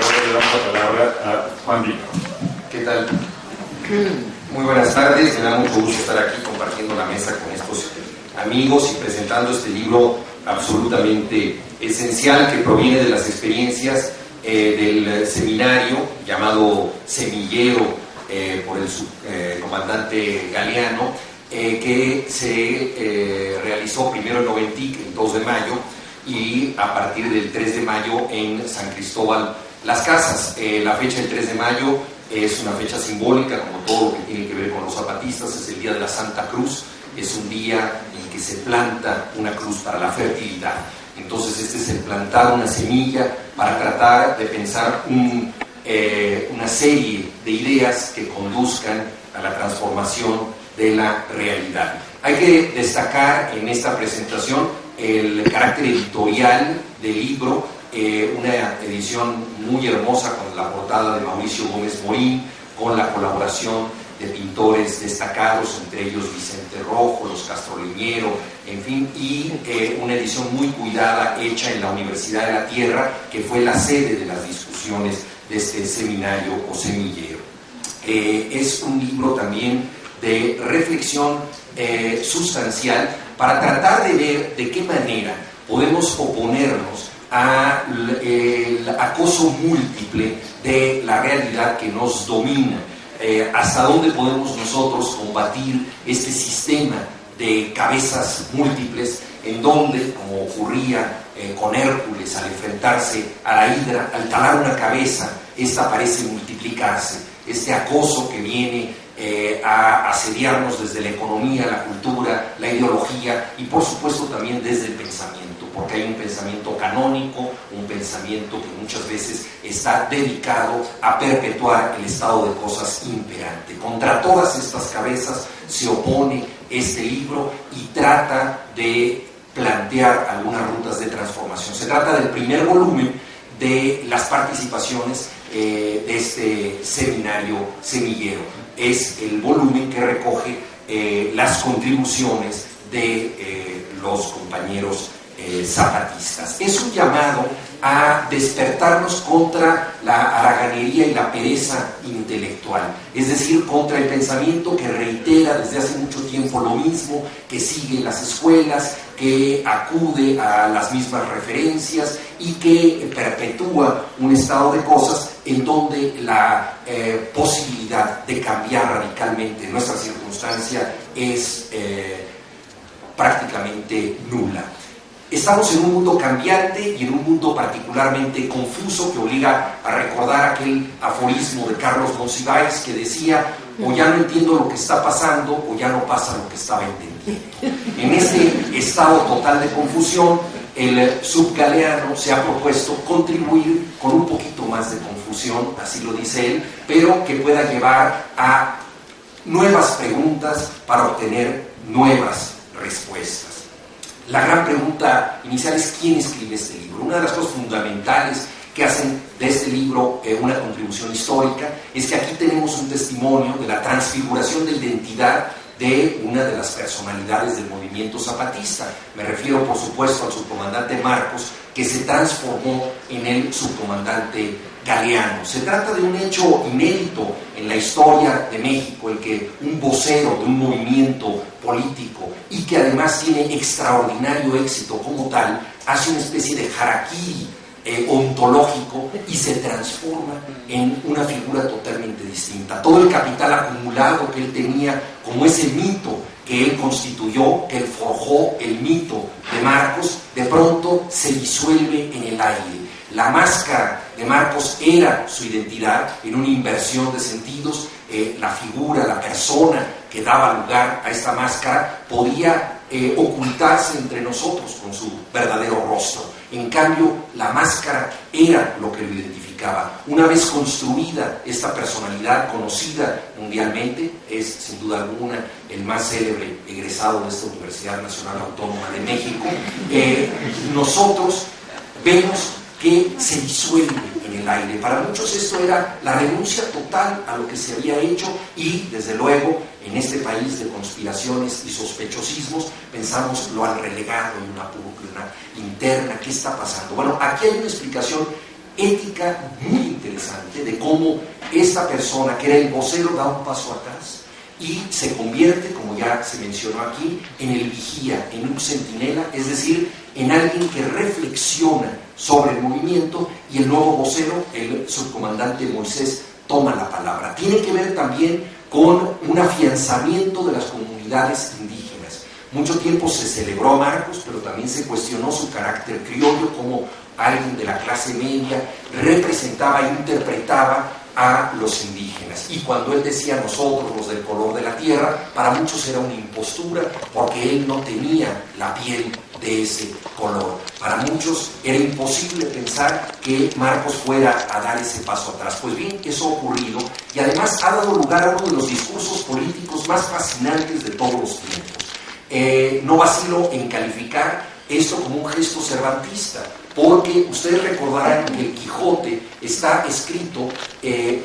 Ahora le damos la palabra a Juan Vino. ¿Qué tal? Muy buenas tardes, me da mucho gusto estar aquí compartiendo la mesa con estos amigos y presentando este libro absolutamente esencial que proviene de las experiencias del seminario llamado Semillero por el comandante Galeano, que se realizó primero en Noventic, el 2 de mayo, y a partir del 3 de mayo en San Cristóbal Las Casas. La fecha del 3 de mayo es una fecha simbólica, como todo lo que tiene que ver con los zapatistas. Es el día de la Santa Cruz, es un día en que se planta una cruz para la fertilidad. Entonces este es el plantar una semilla para tratar de pensar una serie de ideas que conduzcan a la transformación de la realidad. Hay que destacar en esta presentación el carácter editorial del libro, una edición muy hermosa con la portada de Mauricio Gómez Morín, con la colaboración de pintores destacados, entre ellos Vicente Rojo, Los Castroliñero, en fin, y una edición muy cuidada hecha en la Universidad de la Tierra, que fue la sede de las discusiones de este seminario o semillero. Es un libro también de reflexión sustancial para tratar de ver de qué manera podemos oponernos al acoso múltiple de la realidad que nos domina, hasta dónde podemos nosotros combatir este sistema de cabezas múltiples, en donde, como ocurría con Hércules al enfrentarse a la hidra, al talar una cabeza, esta parece multiplicarse. Este acoso que viene a asediarnos desde la economía, la cultura, la ideología y por supuesto también desde el pensamiento, porque hay un pensamiento canónico, un pensamiento que muchas veces está dedicado a perpetuar el estado de cosas imperante. Contra todas estas cabezas se opone este libro y trata de plantear algunas rutas de transformación. Se trata del primer volumen de las participaciones de este seminario semillero. Es el volumen que recoge las contribuciones de los compañeros zapatistas. Es un llamado a despertarnos contra la haraganería y la pereza intelectual, es decir, contra el pensamiento que reitera desde hace mucho tiempo lo mismo, que sigue las escuelas, que acude a las mismas referencias y que perpetúa un estado de cosas en donde la posibilidad de cambiar radicalmente nuestra circunstancia es prácticamente nula. Estamos en un mundo cambiante y en un mundo particularmente confuso que obliga a recordar aquel aforismo de Carlos Monsiváis que decía: o ya no entiendo lo que está pasando o ya no pasa lo que estaba entendiendo. En este estado total de confusión, el subgaleano se ha propuesto contribuir con un poquito más de confusión, así lo dice él, pero que pueda llevar a nuevas preguntas para obtener nuevas respuestas. La gran pregunta inicial es: ¿quién escribe este libro? Una de las cosas fundamentales que hacen de este libro una contribución histórica es que aquí tenemos un testimonio de la transfiguración de identidad de una de las personalidades del movimiento zapatista. Me refiero, por supuesto, al subcomandante Marcos, que se transformó en el subcomandante Galeano. Se trata de un hecho inédito en la historia de México, el que un vocero de un movimiento político y que además tiene extraordinario éxito como tal, hace una especie de harakiri ontológico y se transforma en una figura totalmente distinta. Todo el capital acumulado que él tenía como ese mito que él constituyó, que él forjó, el mito de Marcos, de pronto se disuelve en el aire. La máscara de Marcos era su identidad en una inversión de sentidos. La figura, la persona que daba lugar a esta máscara podía ocultarse entre nosotros con su verdadero rostro. En cambio, la máscara era lo que lo identificaba. Una vez construida esta personalidad conocida mundialmente, es sin duda alguna el más célebre egresado de esta Universidad Nacional Autónoma de México, nosotros vemos que se disuelve en el aire. Para muchos esto era la renuncia total a lo que se había hecho y, desde luego, en este país de conspiraciones y sospechosismos, pensamos lo han relegado en una pugna interna. ¿Qué está pasando? Bueno, aquí hay una explicación ética muy interesante de cómo esta persona, que era el vocero, da un paso atrás y se convierte, como ya se mencionó aquí, en el vigía, en un centinela, es decir, en alguien que reflexiona sobre el movimiento, y el nuevo vocero, el subcomandante Moisés, toma la palabra. Tiene que ver también con un afianzamiento de las comunidades indígenas. Mucho tiempo se celebró a Marcos, pero también se cuestionó su carácter criollo, como alguien de la clase media representaba e interpretaba a los indígenas. Y cuando él decía nosotros, los del color de la tierra, para muchos era una impostura, porque él no tenía la piel de ese color. Para muchos era imposible pensar que Marcos fuera a dar ese paso atrás. Pues bien, eso ha ocurrido, y además ha dado lugar a uno de los discursos políticos más fascinantes de todos los tiempos. No vacilo en calificar esto como un gesto cervantista, porque ustedes recordarán que el Quijote está escrito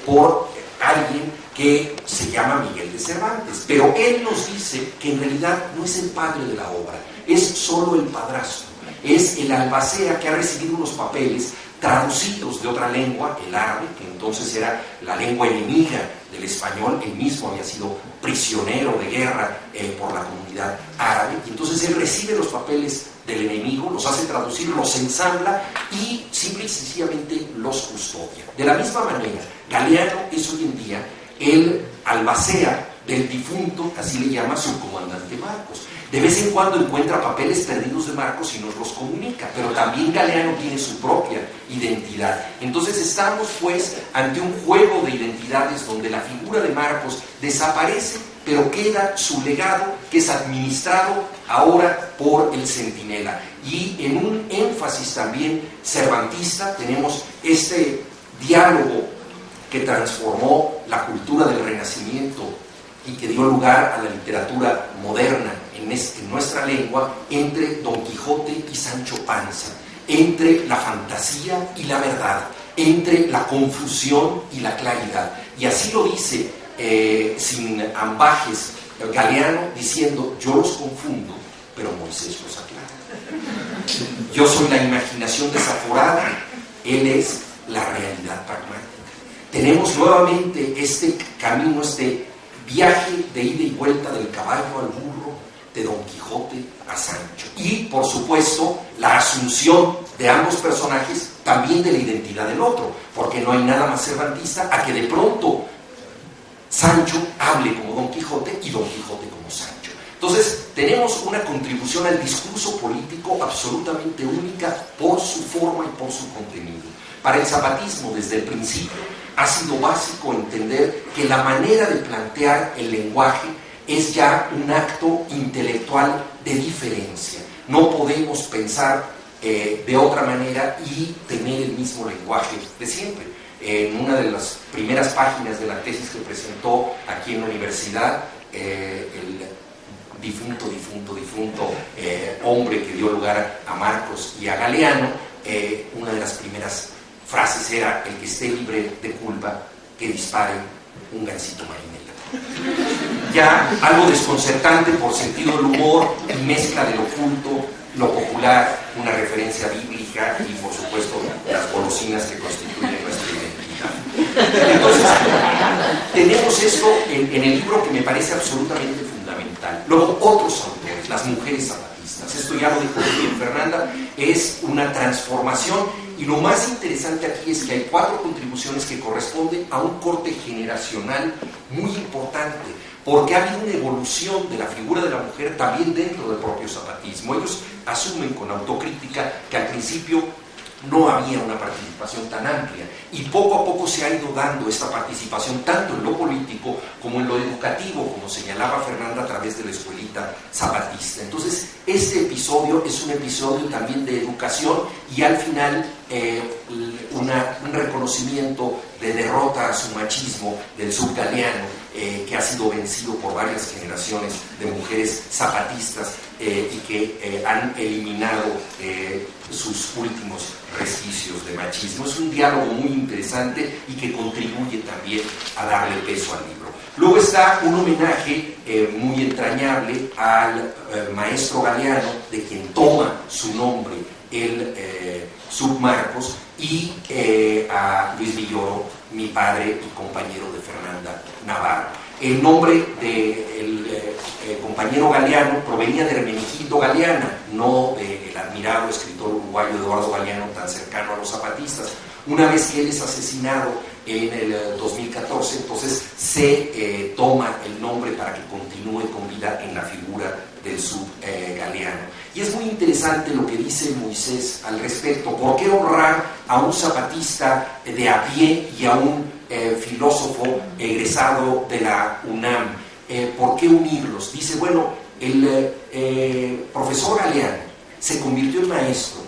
por alguien que se llama Miguel de Cervantes, pero él nos dice que en realidad no es el padre de la obra, es solo el padrastro, es el albacea que ha recibido unos papeles traducidos de otra lengua, el árabe, que entonces era la lengua enemiga del español. Él mismo había sido prisionero de guerra por la comunidad árabe, y entonces él recibe los papeles del enemigo, los hace traducir, los ensambla y simple y sencillamente los custodia. De la misma manera, Galeano es hoy en día el albacea del difunto, así le llama su comandante Marcos. De vez en cuando encuentra papeles perdidos de Marcos y nos los comunica, pero también Galeano tiene su propia identidad. Entonces estamos pues ante un juego de identidades donde la figura de Marcos desaparece, pero queda su legado, que es administrado ahora por el centinela. Y en un énfasis también cervantista tenemos este diálogo que transformó la cultura del Renacimiento y que dio lugar a la literatura moderna en nuestra lengua, entre Don Quijote y Sancho Panza, entre la fantasía y la verdad, entre la confusión y la claridad. Y así lo dice sin ambajes Galeano, diciendo: yo los confundo, pero Moisés los aclara. Yo soy la imaginación desaforada, él es la realidad pragmática. Tenemos nuevamente este camino, este viaje de ida y vuelta del caballo al burro, de Don Quijote a Sancho. Y, por supuesto, la asunción de ambos personajes también de la identidad del otro, porque no hay nada más cervantista a que de pronto Sancho hable como Don Quijote y Don Quijote como Sancho. Entonces, tenemos una contribución al discurso político absolutamente única por su forma y por su contenido. Para el zapatismo, desde el principio, ha sido básico entender que la manera de plantear el lenguaje es ya un acto intelectual de diferencia. No podemos pensar de otra manera y tener el mismo lenguaje de siempre. En una de las primeras páginas de la tesis que presentó aquí en la universidad, el difunto hombre que dio lugar a Marcos y a Galeano, una de las primeras frases era: el que esté libre de culpa, que dispare un gansito marinero. Ya algo desconcertante por sentido del humor y mezcla de lo culto, lo popular, una referencia bíblica y, por supuesto, las golosinas que constituyen nuestra identidad. Entonces, tenemos esto en el libro, que me parece absolutamente fundamental. Luego, otros autores, las mujeres zapatistas. Esto ya lo dijo bien Fernanda, es una transformación. Y lo más interesante aquí es que hay 4 contribuciones que corresponden a un corte generacional muy importante, porque ha habido una evolución de la figura de la mujer también dentro del propio zapatismo. Ellos asumen con autocrítica que al principio no había una participación tan amplia, y poco a poco se ha ido dando esta participación tanto en lo político como en lo educativo, como señalaba Fernanda, a través de la escuelita zapatista. Entonces, este episodio es un episodio también de educación y al final un reconocimiento de derrota a su machismo del subgaleano, que ha sido vencido por varias generaciones de mujeres zapatistas y que han eliminado sus últimos resquicios de machismo. Es un diálogo muy interesante y que contribuye también a darle peso al libro. Luego está un homenaje muy entrañable al maestro Galeano, de quien toma su nombre el Submarcos, y a Luis Villoro, mi padre y compañero de Fernanda Navarro. El nombre del compañero Galeano provenía de Hermenegildo Galeana, no del admirado escritor uruguayo Eduardo Galeano, tan cercano a los zapatistas. Una vez que él es asesinado en el 2014, entonces se toma el nombre para que continúe con vida en la figura del Galeano. Y es muy interesante lo que dice Moisés al respecto. ¿Por qué honrar a un zapatista de a pie y a un filósofo egresado de la UNAM? ¿Por qué unirlos? Dice, bueno, el profesor Galeano se convirtió en maestro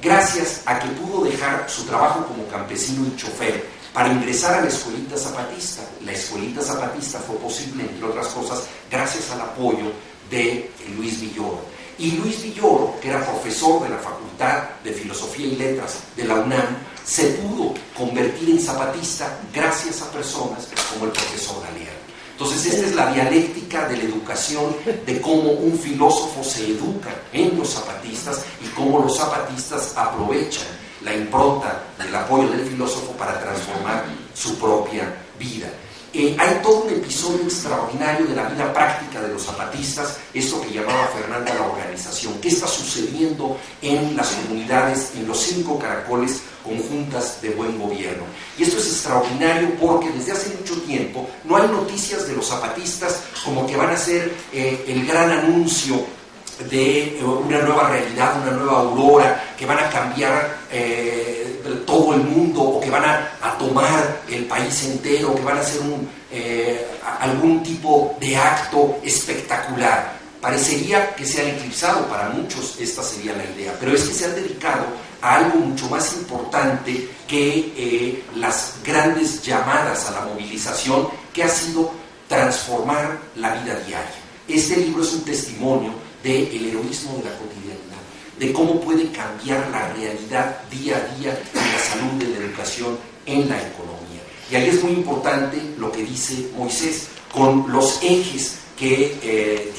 gracias a que pudo dejar su trabajo como campesino y chofer para ingresar a la escuelita zapatista. La escuelita zapatista fue posible, entre otras cosas, gracias al apoyo de Luis Villoro. Y Luis Villoro, que era profesor de la Facultad de Filosofía y Letras de la UNAM, se pudo convertir en zapatista gracias a personas como el profesor Galeano. Entonces, esta es la dialéctica de la educación, de cómo un filósofo se educa en los zapatistas y cómo los zapatistas aprovechan la impronta del apoyo del filósofo para transformar su propia vida. Hay todo un episodio extraordinario de la vida práctica de los zapatistas, esto que llamaba Fernanda la organización. ¿Qué está sucediendo en las comunidades, en los 5 caracoles conjuntas de buen gobierno? Y esto es extraordinario porque desde hace mucho tiempo no hay noticias de los zapatistas como que van a ser el gran anuncio de una nueva realidad, una nueva aurora, que van a cambiar todo el mundo, o que van a tomar el país entero, que van a hacer algún tipo de acto espectacular. Parecería que se han eclipsado, para muchos esta sería la idea, pero es que se han dedicado a algo mucho más importante que las grandes llamadas a la movilización, que ha sido transformar la vida diaria. Este libro es un testimonio del heroísmo de la cotidianidad, de cómo puede cambiar la realidad día a día en la salud, en la educación, en la economía. Y ahí es muy importante lo que dice Moisés, con los ejes que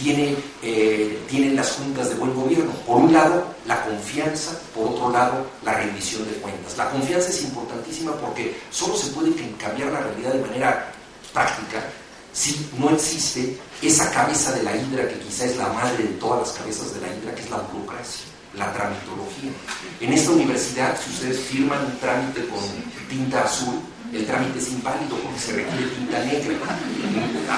tienen las juntas de buen gobierno. Por un lado, la confianza; por otro lado, la rendición de cuentas. La confianza es importantísima porque solo se puede cambiar la realidad de manera práctica si no existe esa cabeza de la hidra, que quizá es la madre de todas las cabezas de la hidra, que es la burocracia, la tramitología. En esta universidad, si ustedes firman un trámite con tinta azul, el trámite es inválido porque se requiere tinta negra.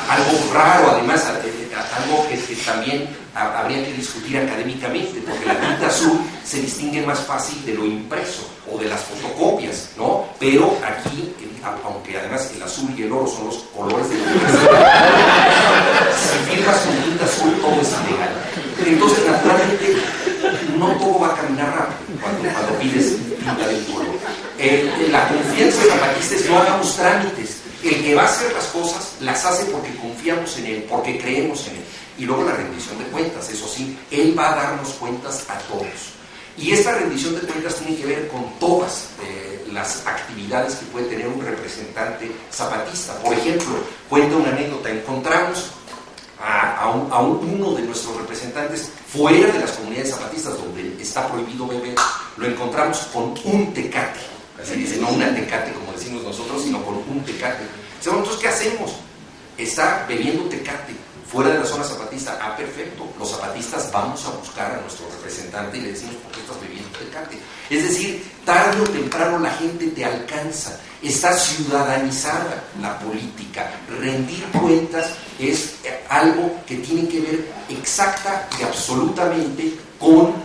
Algo raro, además, algo que también habría que discutir académicamente, porque la tinta azul se distingue más fácil de lo impreso o de las fotocopias, ¿no? Pero aquí, aunque además el azul y el oro son los colores de la universidad, si firmas con tinta azul, todo es ilegal. Entonces, naturalmente, no todo va a caminar rápido cuando pides tinta del color. La confianza zapatista es: no hagamos trámites. El que va a hacer las cosas las hace porque confiamos en él, porque creemos en él. Y luego la rendición de cuentas, eso sí, él va a darnos cuentas a todos. Y esta rendición de cuentas tiene que ver con todas las actividades que puede tener un representante zapatista. Por ejemplo, cuenta una anécdota: encontramos a uno de nuestros representantes fuera de las comunidades zapatistas, donde está prohibido beber. Lo encontramos con un tecate. Así dice, no una tecate como decimos nosotros, sino con un tecate. Entonces, ¿qué hacemos? Está bebiendo tecate fuera de la zona zapatista. Ah, perfecto. Los zapatistas vamos a buscar a nuestro representante y le decimos: ¿por qué estás bebiendo tecate? Es decir, tarde o temprano la gente te alcanza. Está ciudadanizada la política. Rendir cuentas es algo que tiene que ver exacta y absolutamente con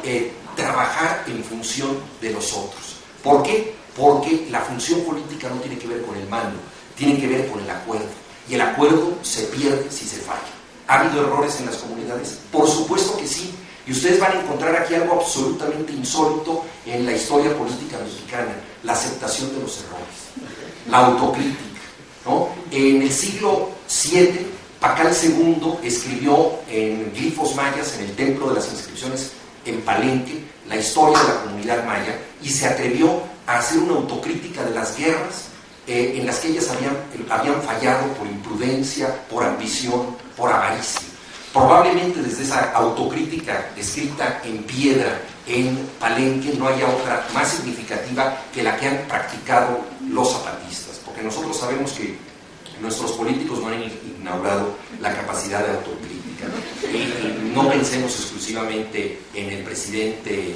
trabajar en función de los otros. ¿Por qué? Porque la función política no tiene que ver con el mando, tiene que ver con el acuerdo. Y el acuerdo se pierde si se falla. ¿Ha habido errores en las comunidades? Por supuesto que sí. Y ustedes van a encontrar aquí algo absolutamente insólito en la historia política mexicana: la aceptación de los errores, la autocrítica, ¿no? En el siglo VII, Pacal II escribió en glifos mayas, en el templo de las inscripciones en Palenque, la historia de la comunidad maya, y se atrevió a hacer una autocrítica de las guerras en las que ellas habían fallado por imprudencia, por ambición, por avaricia. Probablemente desde esa autocrítica escrita en piedra en Palenque no haya otra más significativa que la que han practicado los zapatistas, porque nosotros sabemos que nuestros políticos no han inaugurado la capacidad de autocrítica. Y no pensemos exclusivamente en el presidente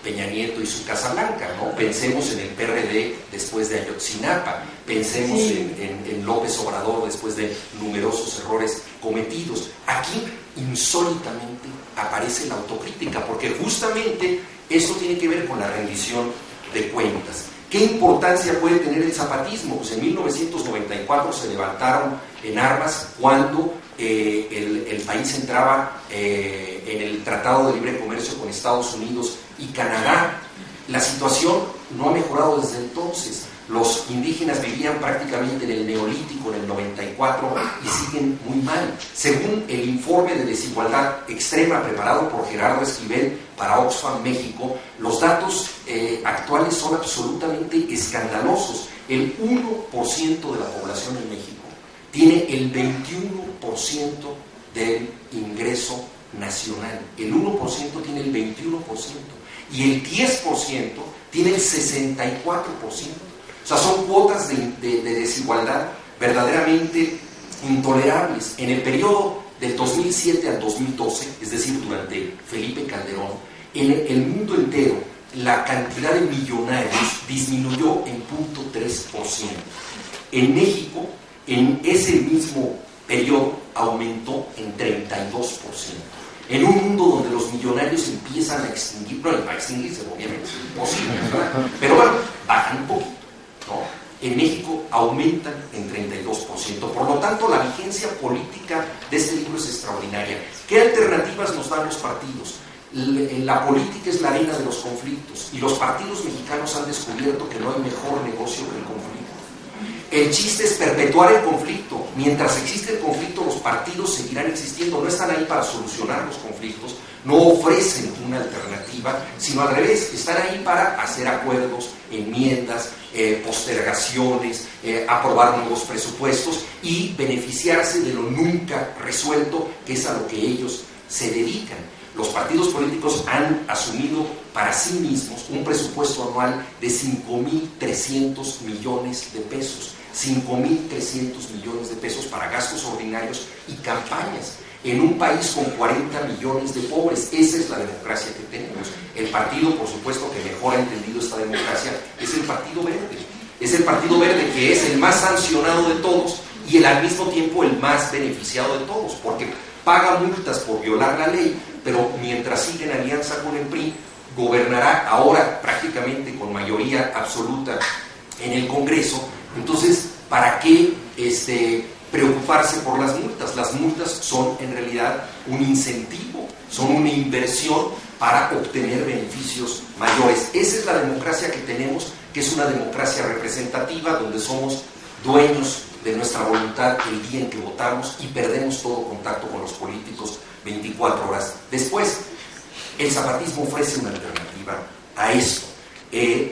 Peña Nieto y su Casa Blanca, ¿no? Pensemos en el PRD después de Ayotzinapa, pensemos en López Obrador después de numerosos errores cometidos. Aquí, insólitamente, aparece la autocrítica, porque justamente esto tiene que ver con la rendición de cuentas. ¿Qué importancia puede tener el zapatismo? Pues en 1994 se levantaron en armas cuando el país entraba en el Tratado de Libre Comercio con Estados Unidos y Canadá. La situación no ha mejorado desde entonces. Los indígenas vivían prácticamente en el Neolítico, en el 94, y siguen muy mal. Según el informe de desigualdad extrema preparado por Gerardo Esquivel para Oxfam México, los datos actuales son absolutamente escandalosos. El 1% de la población en México tiene el 21% del ingreso nacional. El 1% tiene el 21% y el 10% tiene el 64%. O sea, son cuotas de desigualdad verdaderamente intolerables. En el periodo del 2007 al 2012, es decir, durante Felipe Calderón, en el mundo entero la cantidad de millonarios disminuyó en 0.3%. En México, en ese mismo periodo, aumentó en 32%. En un mundo donde los millonarios empiezan a extinguir, no, a extinguirse obviamente es imposible, ¿verdad? Pero bueno, bajan un poquito, ¿no? En México aumentan en 32%. Por lo tanto, la vigencia política de este libro es extraordinaria. ¿Qué alternativas nos dan los partidos? La política es la arena de los conflictos y los partidos mexicanos han descubierto que no hay mejor negocio que el conflicto. El chiste es perpetuar el conflicto. Mientras existe el conflicto, los partidos seguirán existiendo. No están ahí para solucionar los conflictos, no ofrecen una alternativa, sino al revés, están ahí para hacer acuerdos, enmiendas, postergaciones, aprobar nuevos presupuestos y beneficiarse de lo nunca resuelto, que es a lo que ellos se dedican. Los partidos políticos han asumido para sí mismos un presupuesto anual de 5.300 millones de pesos. 5.300 millones de pesos para gastos ordinarios y campañas en un país con 40 millones de pobres. Esa es la democracia que tenemos. El partido, por supuesto, que mejor ha entendido esta democracia es el Partido Verde. Es el Partido Verde, que es el más sancionado de todos y al mismo tiempo el más beneficiado de todos, porque paga multas por violar la ley, pero mientras sigue en alianza con el PRI, gobernará ahora prácticamente con mayoría absoluta en el Congreso. Entonces, ¿para qué preocuparse por las multas? Las multas son en realidad un incentivo, son una inversión para obtener beneficios mayores. Esa es la democracia que tenemos, que es una democracia representativa, donde somos dueños de nuestra voluntad el día en que votamos y perdemos todo contacto con los políticos 24 horas después. El zapatismo ofrece una alternativa a esto.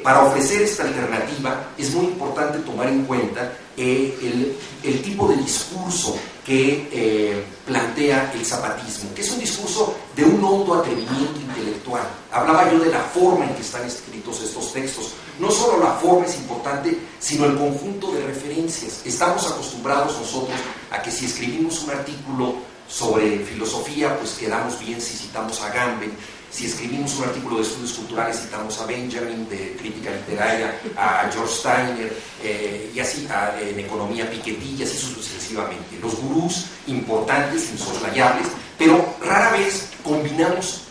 Para ofrecer esta alternativa es muy importante tomar en cuenta el tipo de discurso que plantea el zapatismo, que es un discurso de un hondo atrevimiento intelectual. Hablaba yo de la forma en que están escritos estos textos. No solo la forma es importante, sino el conjunto de referencias. Estamos acostumbrados nosotros a que si escribimos un artículo sobre filosofía, pues quedamos bien si citamos a Agamben. Si escribimos un artículo de estudios culturales, citamos a Benjamin, de crítica literaria, a George Steiner, y así en economía Piketty, y así sucesivamente. Los gurús importantes, insoslayables, pero rara vez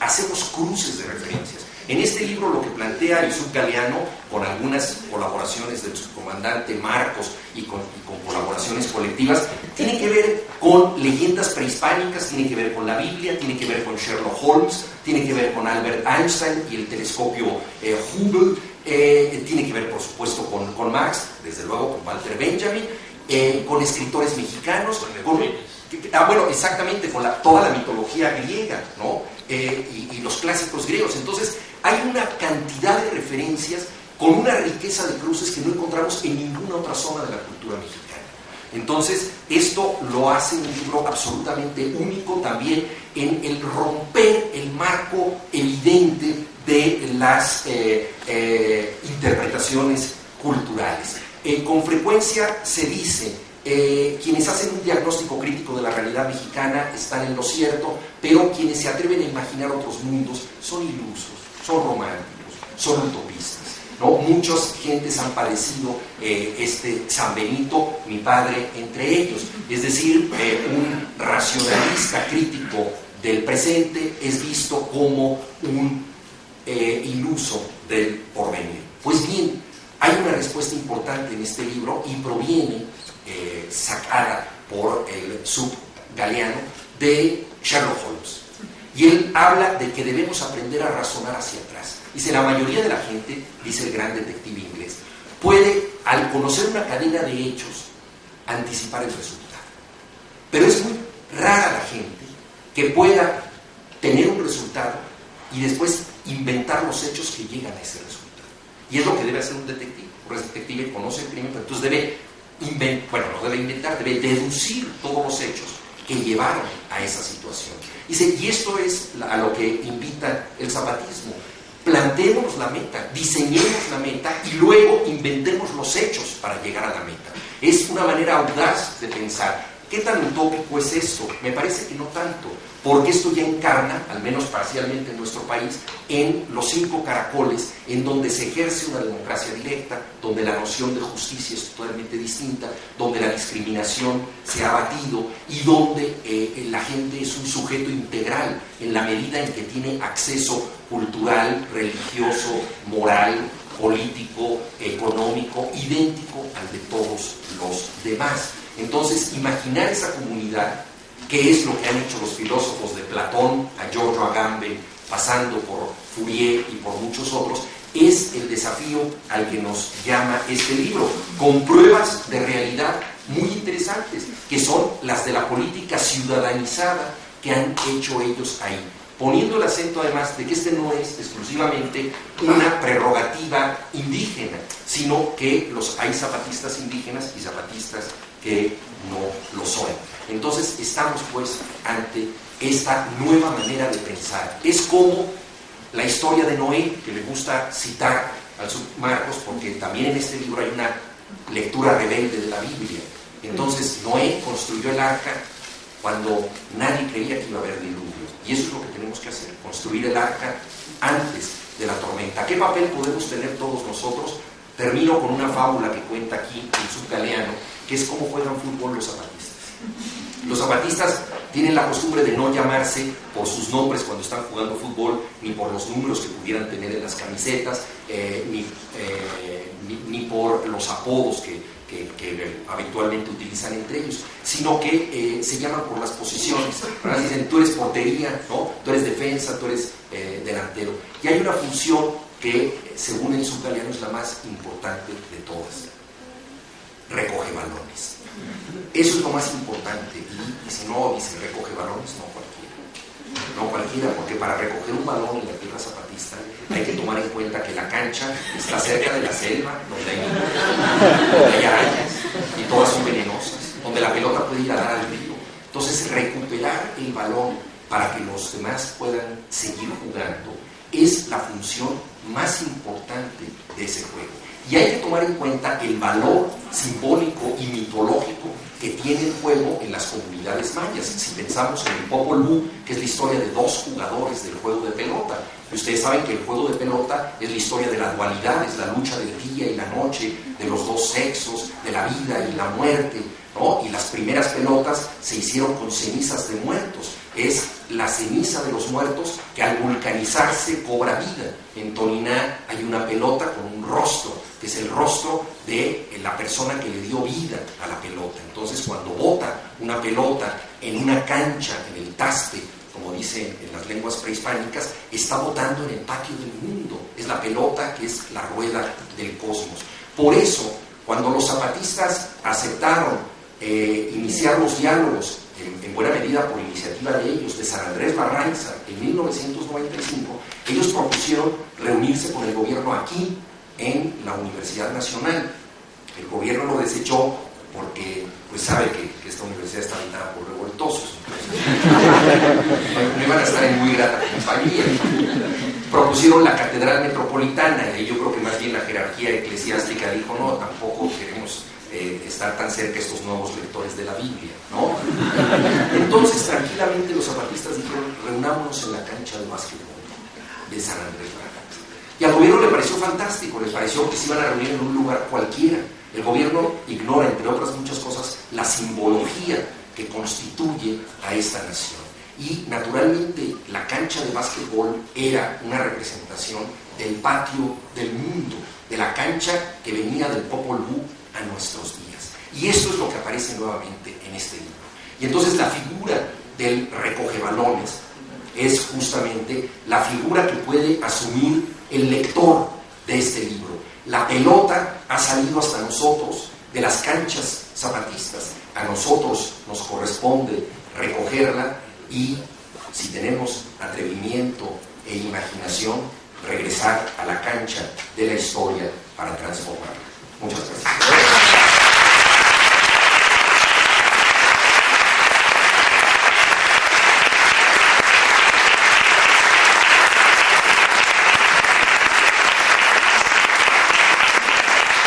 hacemos cruces de referencias. En este libro lo que plantea Yusuf Galeano, con algunas colaboraciones del subcomandante Marcos y con colaboraciones colectivas, tiene que ver con leyendas prehispánicas, tiene que ver con la Biblia, tiene que ver con Sherlock Holmes, tiene que ver con Albert Einstein y el telescopio Hubble, tiene que ver por supuesto con Marx, desde luego con Walter Benjamin, con escritores mexicanos, bueno, exactamente, con toda la mitología griega, ¿no? Y los clásicos griegos. Entonces hay una cantidad de referencias con una riqueza de cruces que no encontramos en ninguna otra zona de la cultura mexicana. Entonces, esto lo hace un libro absolutamente único también en el romper el marco evidente de las interpretaciones culturales. Con frecuencia se dice, quienes hacen un diagnóstico crítico de la realidad mexicana están en lo cierto, pero quienes se atreven a imaginar otros mundos son ilusos, son románticos, son utopistas, ¿no? Muchas gentes han padecido este San Benito, mi padre entre ellos. Es decir, un racionalista crítico del presente es visto como un iluso del porvenir. Pues bien, hay una respuesta importante en este libro y proviene, sacada por el Galeano, de Sherlock Holmes. Y él habla de que debemos aprender a razonar hacia atrás. Dice, la mayoría de la gente, dice el gran detective inglés, puede, al conocer una cadena de hechos, anticipar el resultado. Pero es muy rara la gente que pueda tener un resultado y después inventar los hechos que llegan a ese resultado. Y es lo que debe hacer un detective. Un detective conoce el crimen, pero entonces debe debe deducir todos los hechos que llevaron a esa situación. Dice, y esto es a lo que invita el zapatismo. Planteemos la meta, diseñemos la meta y luego inventemos los hechos para llegar a la meta. Es una manera audaz de pensar. ¿Qué tan utópico es esto? Me parece que no tanto, porque esto ya encarna, al menos parcialmente en nuestro país, en los 5 caracoles, en donde se ejerce una democracia directa, donde la noción de justicia es totalmente distinta, donde la discriminación se ha abatido y donde la gente es un sujeto integral en la medida en que tiene acceso cultural, religioso, moral, político, económico, idéntico al de todos los demás. Entonces, imaginar esa comunidad, que es lo que han hecho los filósofos de Platón a Giorgio Agamben, pasando por Fourier y por muchos otros, es el desafío al que nos llama este libro, con pruebas de realidad muy interesantes, que son las de la política ciudadanizada que han hecho ellos ahí, poniendo el acento además de que este no es exclusivamente una prerrogativa indígena, sino que hay zapatistas indígenas y zapatistas que no lo son. Entonces estamos pues ante esta nueva manera de pensar. Es como la historia de Noé, que le gusta citar al Marcos, porque también en este libro hay una lectura rebelde de la Biblia. Entonces Noé construyó el arca cuando nadie creía que iba a haber diluvio. Y eso es lo que tenemos que hacer, construir el arca antes de la tormenta. ¿Qué papel podemos tener todos nosotros? Termino con una fábula que cuenta aquí el Galeano, que es cómo juegan fútbol los zapatistas. Los zapatistas tienen la costumbre de no llamarse por sus nombres cuando están jugando fútbol, ni por los números que pudieran tener en las camisetas, ni por los apodos que habitualmente utilizan entre ellos, sino que se llaman por las posiciones. Dicen, tú eres portería, ¿no? Tú eres defensa, tú eres delantero. Y hay una función que, según el Galeano, es la más importante de todas. Recoge balones. Eso es lo más importante. Y dice, recoge balones, no cualquiera, porque para recoger un balón en la tierra zapatista hay que tomar en cuenta que la cancha está cerca de la selva, donde hay arañas y todas son venenosas, donde la pelota puede ir a dar al río. Entonces, recuperar el balón para que los demás puedan seguir jugando es la función más importante de ese juego. Y hay que tomar en cuenta el valor simbólico y mitológico que tiene el juego en las comunidades mayas. Si pensamos en el Popol Vuh, que es la historia de 2 jugadores del juego de pelota, y ustedes saben que el juego de pelota es la historia de la dualidad, es la lucha del día y la noche, de los 2 sexos, de la vida y la muerte, ¿no? Y las primeras pelotas se hicieron con cenizas de muertos. Es la ceniza de los muertos que al vulcanizarse cobra vida. En Toniná hay una pelota con un rostro, que es el rostro de la persona que le dio vida a la pelota. Entonces, cuando bota una pelota en una cancha, en el taste, como dicen en las lenguas prehispánicas, está botando en el patio del mundo. Es la pelota que es la rueda del cosmos. Por eso, cuando los zapatistas aceptaron iniciar los diálogos, en buena medida por iniciativa de ellos, de San Andrés Barranza, en 1995, ellos propusieron reunirse con el gobierno aquí, en la Universidad Nacional. El gobierno lo desechó porque pues sabe que esta universidad está habitada por revoltosos, entonces no iban a estar en muy grata compañía. Propusieron la Catedral Metropolitana, y yo creo que más bien la jerarquía eclesiástica dijo, no, tampoco queremos estar tan cerca de estos nuevos lectores de la Biblia, ¿no? Entonces, tranquilamente los zapatistas dijeron, reunámonos en la cancha de básquetbol de San Andrés Barajales. Y al gobierno le pareció fantástico, les pareció que se iban a reunir en un lugar cualquiera. El gobierno ignora, entre otras muchas cosas, la simbología que constituye a esta nación. Y naturalmente la cancha de básquetbol era una representación del patio del mundo, de la cancha que venía del Popol Vuh a nuestros días. Y esto es lo que aparece nuevamente en este libro. Y entonces la figura del recogebalones es justamente la figura que puede asumir el lector de este libro. La pelota ha salido hasta nosotros de las canchas zapatistas. A nosotros nos corresponde recogerla y, si tenemos atrevimiento e imaginación, regresar a la cancha de la historia para transformarla. Muchas gracias.